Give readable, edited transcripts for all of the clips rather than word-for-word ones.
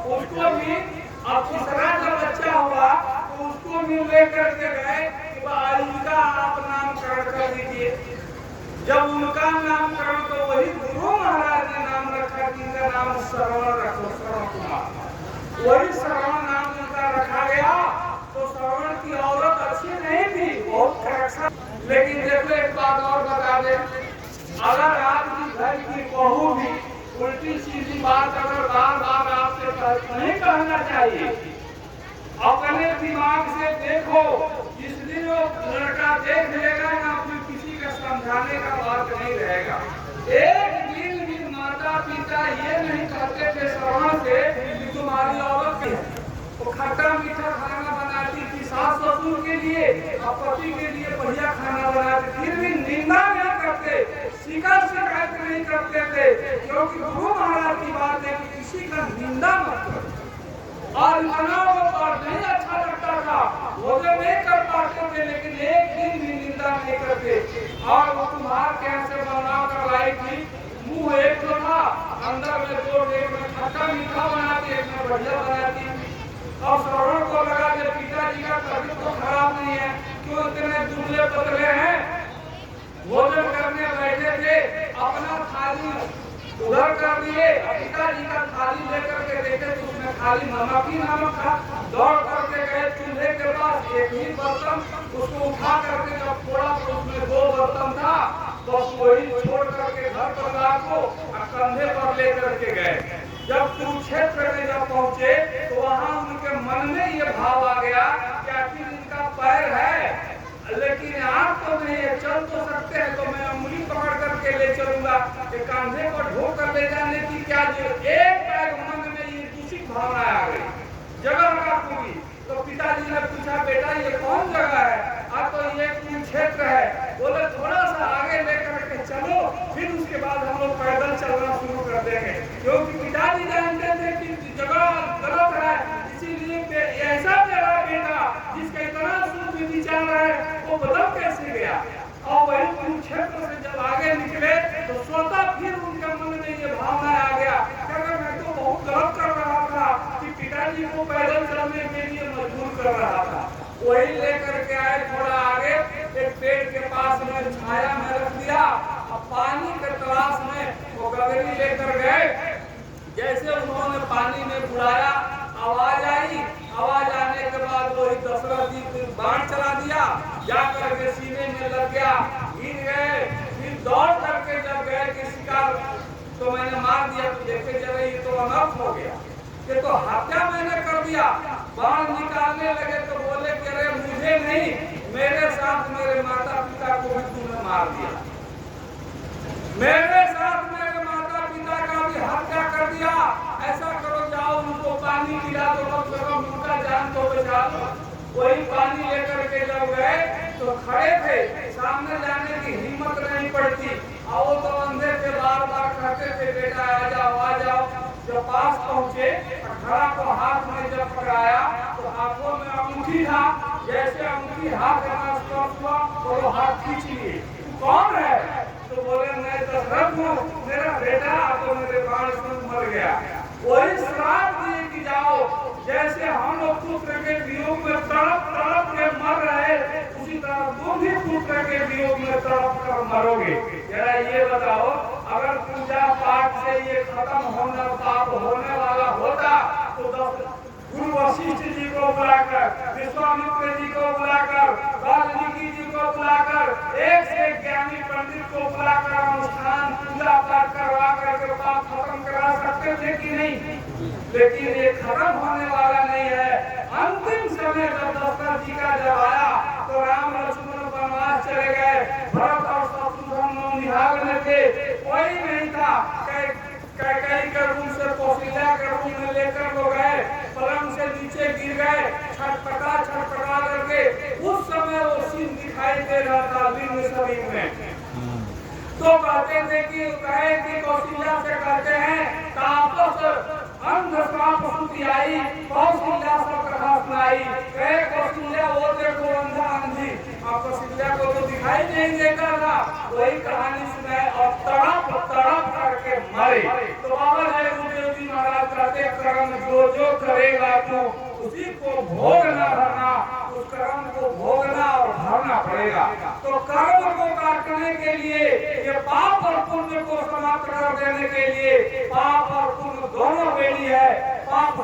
उसको भी अब तीसरा जब बच्चा हुआ तो उसको भी लेकर के गए कि इनका आप नामकरण कर दीजिए। जब उनका नामकरण तो वही गुरु महाराज ने नाम रखा, जिनका नाम श्रवण रखो, श्रवण कुमार। वही श्रवण नाम उनका रखा गया। तो श्रवण की औरत अच्छी नहीं थी, बहुत खराब। लेकिन देखो एक बात और बता दे, अगर आपकी घर की बहू भी उल्टी सीधी बात अगर बार बार आपसे नहीं कहना चाहिए, अपने दिमाग से देखो, जिस दिन वो लड़का देख लेगा ना, फिर किसी का समझाने का बात नहीं रहेगा। एक दिन भी माता पिता ये नहीं कहते थे श्रवण से कि तुम्हारी औरत है वो खट्टा मीठा खाना बनाती थी सास ससुर के लिए और पति के लिए बढ़िया खाना बनाती, फिर भी निंदा नहीं करते, शिकायत नहीं करते थे, क्योंकि गुरु महाराज की बात है कि किसी का निंदा मत करो। और इतना वो बात नहीं अच्छा लगता था, वो जो नहीं कर पाते थे, लेकिन एक दिन भी निंदा नहीं करते। और वो कुम्हार कैसे बना कर लाई थी, मुंह एक तो था, अंदर में दो, एक में खट्टा मीठा बनाती, एक में बढ़िया बनाती। और श्रवण को लगा कि पिताजी का तबीयत तो खराब नहीं है, क्यों इतने दुबले पतले हैं। भोजन करने बैठे थे, अपना थाली उधर कर दिए, पिताजी का थाली लेकर के देखे तो उसमें खाली नमक ही नमक था। दौड़ करके गए चूल्हे के पास, एक ही बर्तन, उसको उठा करके जब फोड़ा तो उसमें 2 बर्तन था, बस वही छोड़ करके घर परिवार को कंधे पर लेकर के गए। जब कुरुक्षेत्र में जब पहुंचे तो वहां उनके मन में ये भाव आ गया कि आखिर इनका पैर है लेकिन आप तो नहीं है, चल तो सकते हैं, तो मैं उंगली पकड़ करके ले चलूंगा, कि कांधे पर ढोक कर ले जाने की क्या जरूरत। एक पैर मन में ये दूषित भावना आ गई, जगह का पूरी। तो पिताजी ने पूछा, बेटा ये कौन जगह है? तो ये कुरुक्षेत्र है। बोले थोड़ा सा आगे लेकर के चलो, फिर उसके बाद हम लोग पैदल चलना शुरू कर देंगे, क्योंकि पिताजी जानते थे कि जगह गलत है, इसीलिए ऐसा जगह बेटा जिसका इतना शुद्ध विचार है वो बदल कैसे गया। और वही कुरुक्षेत्र से जब आगे निकले तो स्वतः फिर उनके मन में ये भावना आ गया कि मैं तो बहुत गलत कर रहा था कि पिताजी को पैदल चलने के लिए मजबूर कर रहा था। वही लेकर के आए थोड़ा आगे, एक पेड़ के पास में छाया में रख दिया, और पानी के तलाश में वो गगरी लेकर गए। जैसे उन्होंने पानी में बुलाया, आवाज आई, आवाज आने के बाद वही दशरथ जी बाण चला दिया, जाकर के सीने में लग गया, गिर गए। फिर दौड़ करके जब गए कि शिकार तो मैंने मार दिया, तो देखे जरा ये तो अनर्थ हो गया, ये तो हत्या मैंने कर दिया। बाण निकालने लगे तो बोले कि अरे मुझे नहीं, मेरे साथ मेरे माता पिता को भी तूने मार दिया, मेरे साथ मेरे माता पिता का भी हत्या कर दिया। ऐसा करो, जाओ उनको पानी पिला दो, कम से कम उनका जान तो बचा दो। वही पानी लेकर के जब गए तो खड़े थे, सामने जाने की हिम्मत नहीं पड़ती, और वो तो अंधे से बार बार कहते थे बेटा आ जाओ आ जाओ। जब पास पहुंचे, घड़ा को हाथ में जब पकड़ाया तो हाथों में अंगूठी था, जैसे अंगूठी हाथ में स्पर्श हुआ तो वो हाथ खींच लिए। कौन है? तो बोले मैं दशरथ हूँ, मेरा बेटा तो मेरे बाण से मर गया। वही श्राप दिए कि जाओ, जैसे हम लोग पुत्र के वियोग में तड़प तड़प के मर रहे, उसी तरह तुम भी पुत्र के वियोग में तड़प कर मरोगे। जरा ये बताओ, अगर पूजा पाठ से ये खत्म होना पाप होने वाला होता तो गुरु वशिष्ठ जी को बुलाकर, विश्वामित्र जी को बुलाकर, वाल्मीकि जी को बुलाकर, एक से एक ज्ञानी पंडित को बुलाकर अनुष्ठान पूजा पाठ करवा करके पाप खत्म करा सकते थे कि नहीं? लेकिन ये खत्म होने वाला नहीं है। अंतिम समय जब दशरथ जी का जब आया तो राम लक्ष्मण वनवास चले गए, भरत और शत्रुघ्न निहाल में थे, कोई नहीं था। कैकेयी के रूम से कौशल्या के रूम में लेकर वो गए, पलंग से नीचे गिर गए, छटपटा करके उस समय वो सीन दिखाई दे रहा था लिंग शरीर में। तो कहते थे कि कौशल्या से कहते हैं तापस अंधश्राप सुति आई, कौशल्या सब कथा सुनाई। कहे कौशल्या वो देखो अंधा अंधी, और कौशल्या को तो दिखाई नहीं देता था। वही कहानी सुनाए और तड़प तड़प करके मरे। तो बाबा जय गुरुदेव जी महाराज कहते कर्म जो करेगा तू उसी को भोगना भरना, उस कर्म को भोगना और भरना पड़ेगा। तो कर्म को काटने के लिए, ये पाप और पुण्य को समाप्त कर देने के लिए, पाप और पुण्य दोनों बेड़ी है। पाप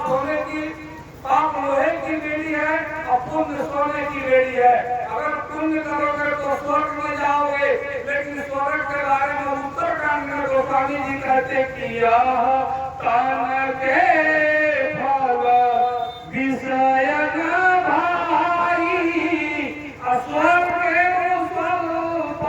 लोहे की बेड़ी है और पुण्य सोने की बेड़ी है। अगर पुण्य करोगे तो स्वर्ग में जाओगे, लेकिन स्वर्ग के बारे में उत्तरकांड में गोस्वामी जी कहते कि तन के फल विषय भाई, स्वर्ग स्वल्प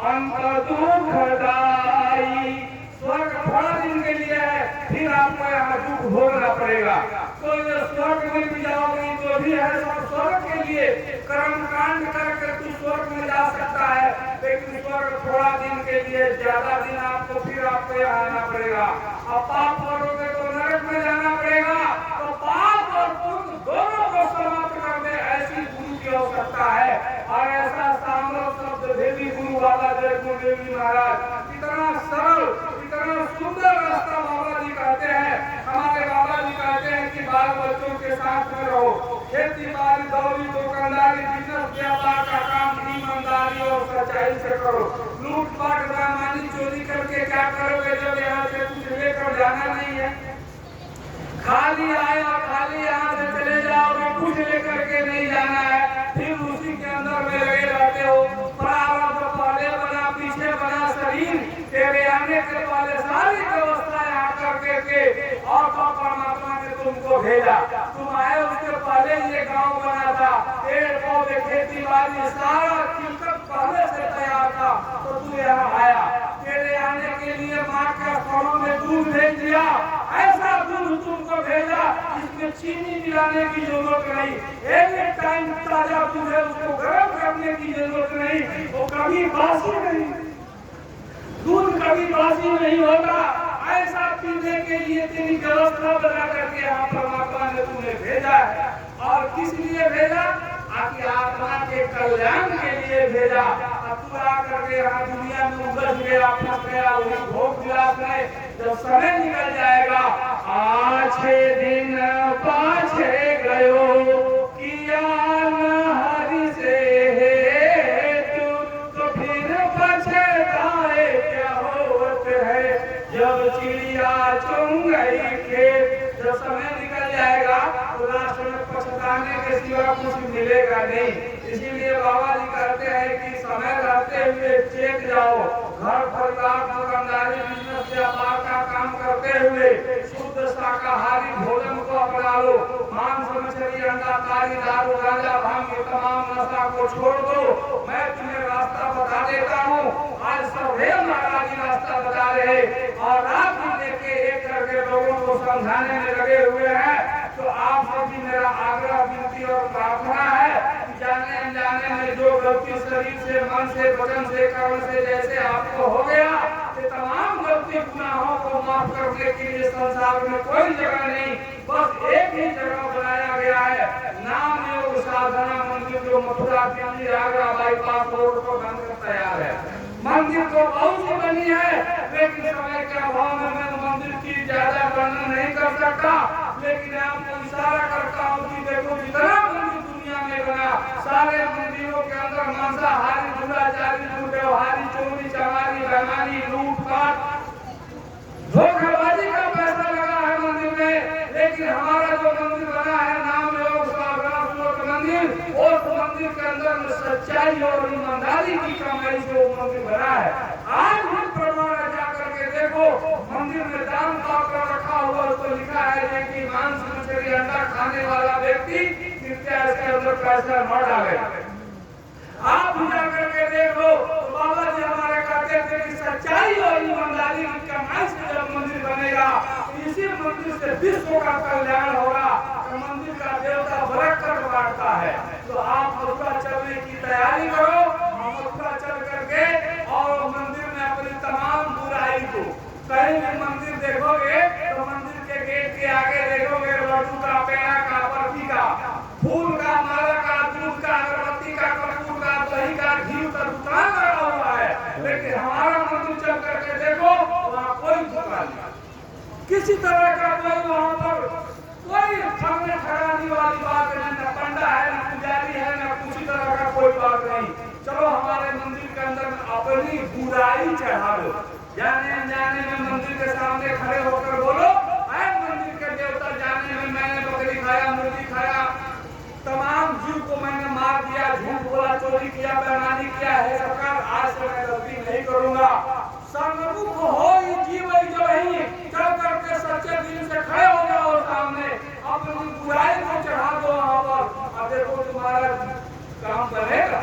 अंत दुखदाई। स्वर्ग थोड़ा दिन के लिए है, फिर आपको यहाँ दुख भोगना पड़ेगा। तो ये स्वर्ग में भी जाओगे जो भी है सब स्वर्ग के लिए, कर्म कांड करके तू स्वर्ग में जा सकता है, लेकिन स्वर्ग थोड़ा दिन के लिए, ज्यादा दिन आपको फिर आपको यहाँ आना पड़ेगा। और पाप करोगे तो नरक में जाना पड़ेगा। तो पाप और पुण्य दोनों को समाप्त कर दे, ऐसी गुरु की आवश्यकता है। और ऐसा सामरो शब्द देवी गुरु बाबा जय गुरुदेव महाराज, इतना सरल, इतना सुंदर रास्ता बाबा जी कहते हैं। हमारे बाबा जी कहते हैं कि बाल बच्चों के साथ में रहो, खेती बाड़ी दौड़ी दुकानदारी बिजनेस व्यापार का काम ईमानदारी और सच्चाई से करो। लूटपाट बेईमानी चोरी करके क्या करोगे जब यहाँ से कुछ लेकर जाना नहीं है? खाली आए और खाली यहाँ से चले जाओगे, कुछ लेकर के नहीं जाना है, फिर उसी के अंदर में लगे रहते हो। प्रारब्ध पहले बना पीछे बना शरीर, तेरे आने के पहले सारी व्यवस्थाएं आकर के और तो परमात्मा ने तुमको भेजा। तुम आए उसके पहले ये गांव बना था, पेड़ पौधे खेती बाड़ी सारा चिंतन पहले से तैयार था, तो तू यहाँ आया। तेरे आने के लिए माँ के स्तनों में दूध भेज दिया, ऐसा दूध तुमको भेजा जिसमें चीनी मिलाने की जरूरत नहीं, एक टाइम ताजा दूध है, उसको गर्म करने की जरूरत नहीं, वो कभी बासी नहीं, दूध कभी बासी नहीं होगा। ऐसा पीने के लिए तेरी व्यवस्था बना करके यहाँ परमात्मा ने तुम्हें भेजा है। और किस लिए भेजा? आपकी आत्मा के कल्याण के लिए भेजा। अब तू आकर के यहाँ दुनिया में उलझ गया, फंस गया, वही भोग विलास में जब समय निकल जाएगा, आछे दिन पाछे गयो किया न हरि से हेतु, तो फिर पछताए क्या होत है जब चिड़िया चुन गई खेत। जब समय निकल जाएगा तो लास्ट में पछताने के सिवा कुछ मिलेगा नहीं। इसीलिए बाबा जी कहते हैं कि समय रहते हुए चेत जाओ, घर परिवार दुकानदारी बिजनेस व्यापार का काम करते हुए शुद्ध शाकाहारी भोजन को अपना लो। मांस मछली अंडा तारी दारू गांजा भांग के तमाम नशा को छोड़ दो। मैं तुम्हें रास्ता बता देता हूँ। आज सभे महाराज जी रास्ता बता रहे और रात दिन लेके एक करके लोगों को समझाने में लगे हुए हैं। तो आप सभी मेरा आग्रह विनती और प्रार्थना है कि जाने अनजाने में जो गलती शरीर से मन से वचन से कर्म से जैसे आपको हो गया, ये तमाम गलती गुनाहों को माफ करने के लिए संसार में कोई जगह नहीं, बस एक ही जगह बनाया गया है, नाम योग साधना मंदिर, जो मथुरा दिल्ली आगरा बाईपास रोड को बनकर तैयार है। मंदिर तो बहुत सी बनी है, लेकिन समय के अभाव में मैं मंदिर की ज्यादा वर्णन नहीं कर सकता, लेकिन आपको इशारा करता हूँ कि देखो जितना मंदिर दुनिया में बना, सारे मंदिरों के अंदर मांसाहारी दुराचारी दुर्व्यवहारी चोरी चमारी बेईमानी लूटपाट धोखेबाजी का पैसा लगा है मंदिर में। लेकिन हमारा जो मंदिर बना है नाम योग साधना मंदिर, उस मंदिर के अंदर सच्चाई और ईमानदारी की कमाई से वो मंदिर बना है। आज भी प्रमाण जाकर के देखो, मंदिर में दान पात्र रखा हुआ, उसको लिखा है कि मांस मछली अंडा खाने वाला व्यक्ति कृपया इसके अंदर पैसा न डाले। आप भी जाकर के देखो, तो बाबा जी हमारे कहते थे कि सच्चाई और ईमानदारी की कमाई से जब मंदिर बनेगा, इसी मंदिर से विश्व का कल्याण होगा। मंदिर का देवता बरकत बांटता है। तो आप मथुरा चलने की तैयारी करो, मथुरा चल करके और मंदिर में अपनी तमाम बुराई को, कहीं भी मंदिर देखोगे तो मंदिर के गेट के आगे देखोगे लड्डू का, पेड़ा का, बर्फी का, फूल का, माला का, दूध का, अगरबत्ती का, कपूर का, दही का, घी का दुकान लगा हुआ है। लेकिन हमारा मंदिर चल करके देखो, वहाँ कोई दुकान नहीं। किसी तरह का कोई वहां पर कोई सामने ठहराने वाली बात नहीं, न पंडा है, न पुजारी है, न किसी तरह का कोई बात नहीं। चलो हमारे मंदिर के अंदर अपनी बुराई चढ़ा लो, जाने अनजाने में मंदिर के सामने खड़े होकर बोलो, ऐ मंदिर के देवता, जाने में मैंने बकरी खाया, मुर्गी खाया, तमाम जीव को मैंने मार दिया, झूठ बोला, चोरी किया, बेईमानी किया है सरकार, आज से मैं गलती नहीं करूंगा। सन्मुख हो जीव जो ही चल करके सच्चे दिल से खड़े हो जाओ सामने, अपनी बुराई को चढ़ा दो वहां पर, अब देखो तुम्हारा काम बनेगा,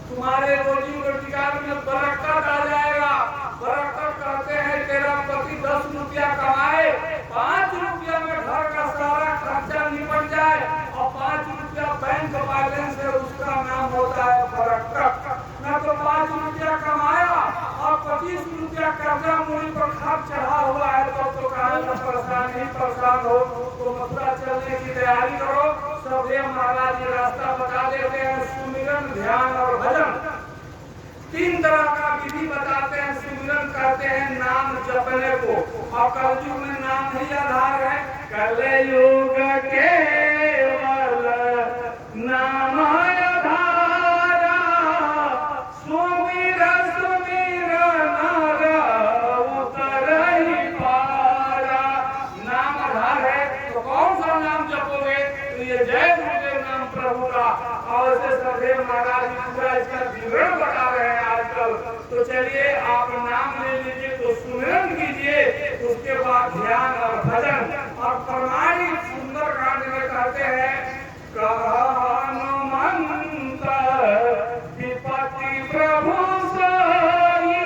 तुम्हारे रोजी रोजगार में बरकत आ जाएगा। बरकत कहते हैं तेरा पति 10 रुपया कमाए, 5 रुपया में घर का सारा खर्चा निपट जाए और 5 रुपया बैंक बैलेंस है, उसका नाम होता है बरकत। न तो 5 रुपया कमाया और 25 रुपया कर्जा मूली पर खाद चढ़ा हुआ है, तो कहा परेशान ही परेशान हो तो मथुरा चलने की तैयारी करो। सबदेव महाराज जी रास्ता बता देते हैं, सुमिरन, ध्यान और भजन, 3 तरह का विधि बताते हैं। सुमिरन कहते हैं नाम जपने को, और कलयुग में नाम ही आधार है, कलयुग केवल नाम आधार, सुमिर सुमिर नर उतरहि पारा। नाम आधार है, तो कौन सा नाम जपोगे? तो ये जय गुरुदेव नाम प्रभु का, और ऐसे सदैव महाराज जी पूरा इसका विवरण बता रहे हैं आजकल। तो चलिए आप नाम ले लीजिए, तो सुमिरन कीजिए, उसके बाद ध्यान और भजन। और प्रमाणिक सुंदर कांड में कहते हैं, हनुमंत विपति प्रभु सोई,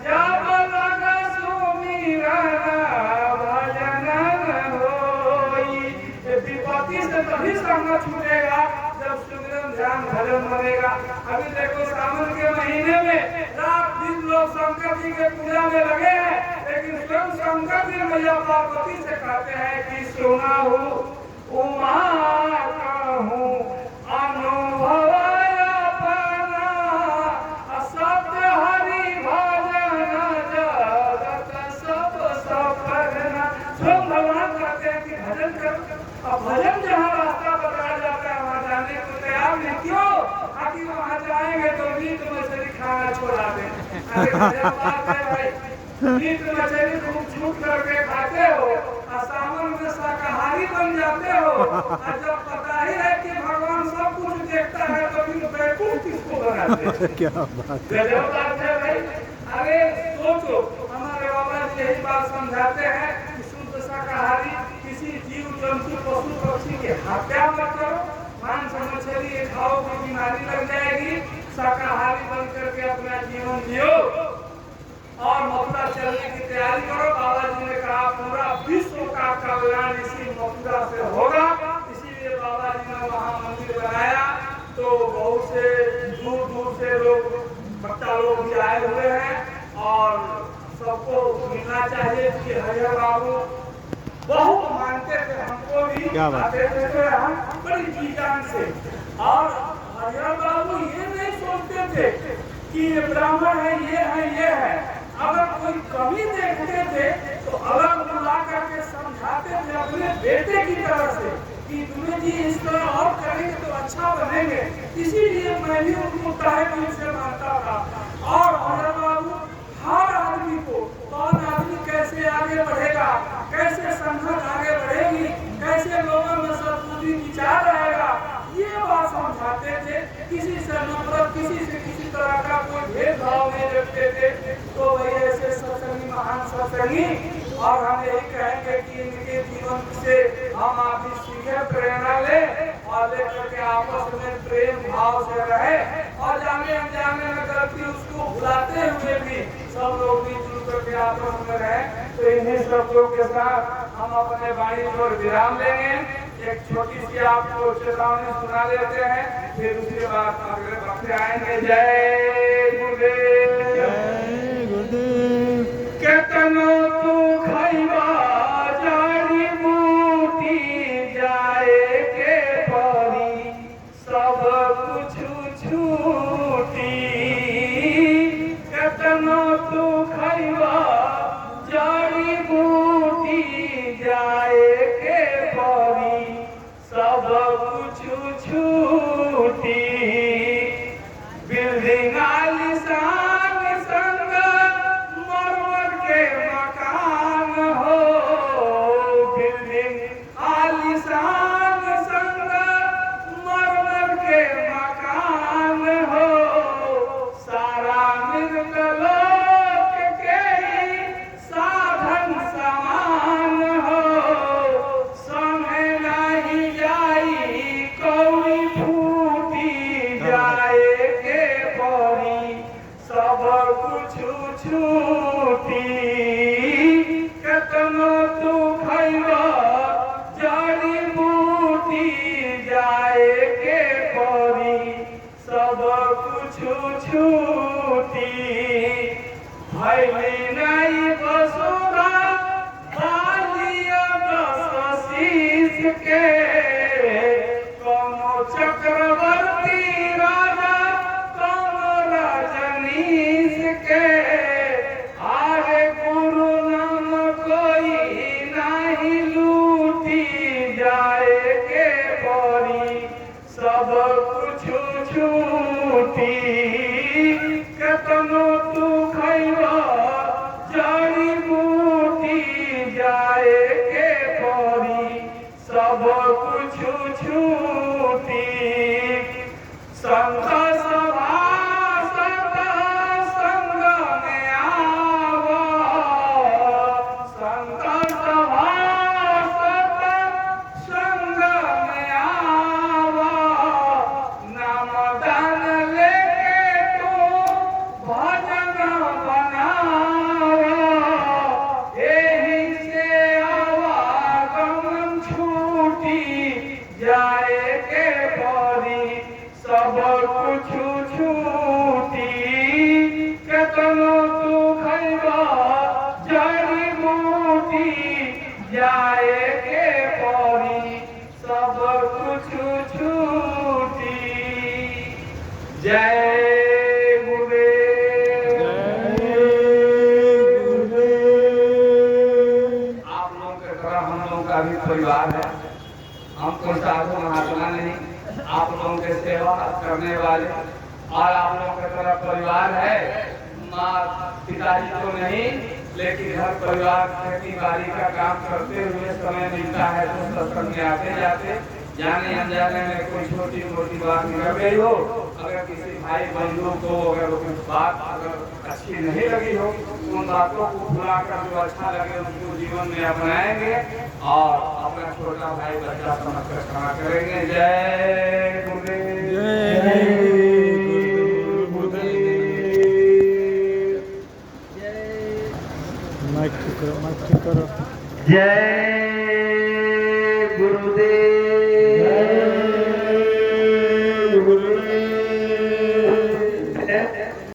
जब लग सुमिरन भजन होई। विपत्ति से तभी संग छूटेगा जब सुमिरन ध्यान भजन बनेगा। अभी देखो सावन के महीने में रात दिन लोग शंकर जी के पूजा में लगे हैं, लेकिन स्वयं शंकर जी मैया पार्वती से कहते हैं कि सुना हूँ उमा कहूँ अनुभव अपना, सत्य हरि भजन जगत सब सफरना। स्वयं भगवान कहते हैं कि भजन करो, और भजन जहाँ रास्ता बताया जाता है वहाँ जाने को तैयार नहीं, क्यों? आखिर वहाँ जाएंगे तो मीट मछली खाना छोड़ा दें। अरे बात है भाई, मीट मछली तुम छूट करके खाते हो और सावन में शाकाहारी बन जाते हो, और जब पता ही है कि भगवान सब कुछ देखता है तो फिर बैकुंठ किसको बनाते हैं? क्या बात है भाई। अरे सोचो, हमारे बाबा जी यही बात समझाते हैं कि शुद्ध शाकाहारी, किसी जीव जंतु पशु पक्षी की हत्या मत करो, मांस मछली खाओ तो बीमारी लग जाएगी, शाकाहारी बन करके अपना जीवन जियो और मथुरा चलने की तैयारी करो। बाबा जी ने कहा पूरा विश्व का कल्याण इसी मथुरा से होगा, इसीलिए बाबा जी ने वहाँ मंदिर बनाया। तो बहुत से दूर दूर से लोग, भक्ता लोग भी आए हुए हैं और सबको मिलना चाहिए कि हरिहर बाबू बहुत मानते थे, हमको भी आते थे हम बड़ी जी जान से। और हरिहर बाबू ये नहीं सोचते थे कि ये ब्राह्मण है, ये है। अगर कोई कमी देखते थे तो अलग बुला करके समझाते थे अपने बेटे की तरह से कि तुम्हें जी इस तरह और करेंगे तो अच्छा बनेंगे। इसीलिए मैं भी उनको तहे दिल से मानता था। और हरिहर बाबू हर आदमी को, कौन आदमी कैसे आगे बढ़ेगा, कैसे संगत आगे बढ़ेगी, कैसे लोगों में सद्बुद्धि विचार रहेगा, ये बात समझाते थे। किसी से नफरत, किसी से किसी तरह का कोई भेदभाव नहीं रखते थे। तो वही ऐसे सत्संगी, महान सत्संगी, और हम यही कहेंगे कि इनके जीवन से हम आप भी सीखे, प्रेरणा ले और लेकर के आपस में प्रेम भाव से रहे, और जाने अनजाने में गलती उसको भुलाते हुए भी सब लोग मिलजुल करके आपस में रहे। तो इन्हीं सब लोग के साथ हम अपने वाणी पर विराम लेंगे। एक छोटी सी आपको चेतावनी सुना देते हैं, फिर उसके बाद अगले वक्त आएंगे। जय गुरुदेव, जय गुरुदेव। केतनो तू खैबा जड़ी बूटी, जाए के परी सब कुछ छूटी। केतनो तू खैबा जड़ी बूटी, आलिशान संग मरमर के मकान हो, सारा मृगलोक के ही साधन समान हो, समय नहीं जाई कौड़ी फूटी जाए के परी, सब कुछ छूटी केतनो तू खैबा जड़ी बूटी जाए के परी, सब कुछ छूटी भैली नहीं बसुरा बालिया दस शीश के, कौनो चक्रवर्ती राजा कौनो रजनीश के, आगे गुरु नाम कोई नहीं लूटी जाए के परी, सब कुछ छूटी केतनो तू खैबा जड़ी बूटी जाए के परी, सब कुछ छूटी संघ सभा संग में आवा, संघ सभा संग में आवा, नाम दान लेके तू भजन बनावा, एही से आवागमन छूटी जाए के परी, सब कुछ छूटी केतनो तू खैबा जड़ी बूटी जाए के परी, सब कुछ छूटी। जय गुरुदेव। आप लोगों के तरह हम लोगों का भी परिवार है, हम कोई साधु महात्मा नहीं, आप लोगों के सेवा करने वाले और आप लोगों के तरह परिवार है, माँ पिताजी तो नहीं, लेकिन हर परिवार खेती बाड़ी का काम करते हुए समय मिलता है तो सत्संग में आते जाते, जाने अनजाने में कोई छोटी मोटी बात निकल गई हो, अगर किसी भाई बंधु को अगर बात अगर अच्छी नहीं लगी हो, उन बातों को भुला कर जो अच्छा लगे उसको जीवन में अपनाएंगे और अपना छोटा भाई बच्चा समझ कर क्षमा करेंगे। जय गुरुदेव। माइक ठीक करो, माइक ठीक करो। जय गुरुदेव।